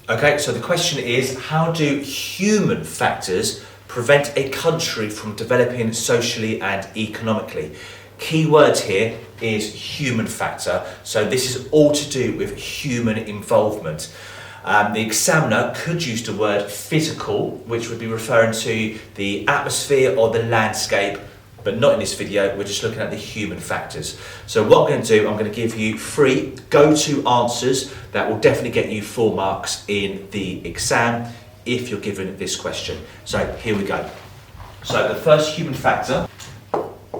Okay, so the question is, how do human factors prevent a country from developing socially and economically? Key word here is human factor, so this is all to do with human involvement. The examiner could use the word physical, which would be referring to the atmosphere or the landscape, but not in this video. We're just looking at the human factors. So what I'm going to do, I'm going to give you 3 go-to answers that will definitely get you 4 marks in the exam if you're given this question. So here we go. So the first human factor,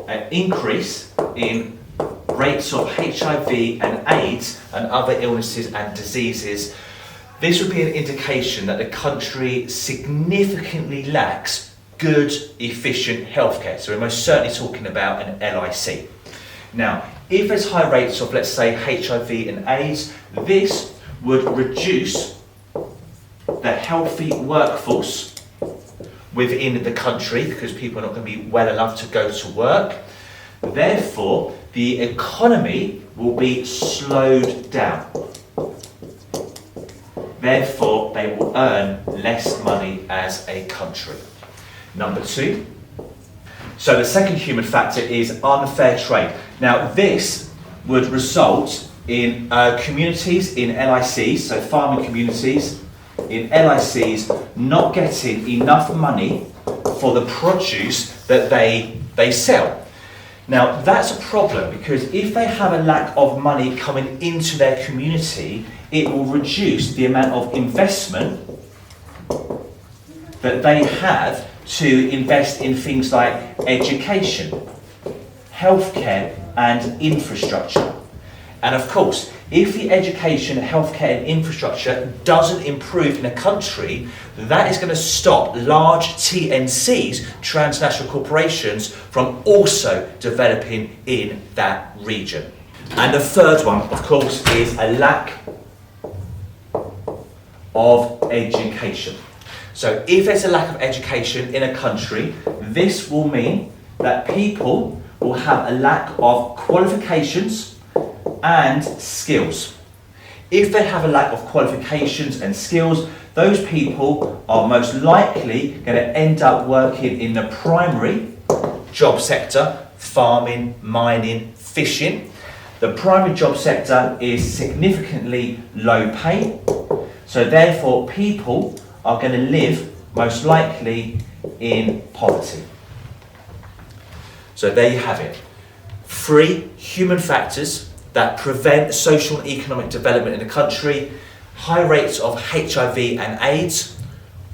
an increase in rates of HIV and AIDS and other illnesses and diseases. This would be an indication that the country significantly lacks good, efficient healthcare. So we're most certainly talking about an LIC. Now, if there's high rates of, let's say, HIV and AIDS, this would reduce the healthy workforce within the country because people are not going to be well enough to go to work. Therefore, the economy will be slowed down. Therefore, they will earn less money as a country. Number 2. So the second human factor is unfair trade. Now this would result in communities in LICs, so farming communities in LICs, not getting enough money for the produce that they sell. Now that's a problem because if they have a lack of money coming into their community, it will reduce the amount of investment that they have to invest in things like education, healthcare and infrastructure. And of course, if the education, healthcare and infrastructure doesn't improve in a country, that is going to stop large TNCs, transnational corporations, from also developing in that region. And the third one, of course, is a lack of education. So if there's a lack of education in a country, this will mean that people will have a lack of qualifications and skills. If they have a lack of qualifications and skills, those people are most likely going to end up working in the primary job sector, farming, mining, fishing. The primary job sector is significantly low pay, so therefore people are going to live most likely in poverty. So there you have it. 3 human factors that prevent social and economic development in a country: high rates of HIV and AIDS,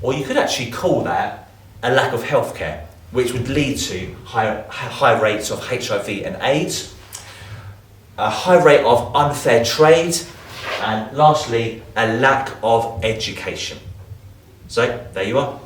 or you could actually call that a lack of healthcare, which would lead to high rates of HIV and AIDS, a high rate of unfair trade, and lastly, a lack of education. So there you are.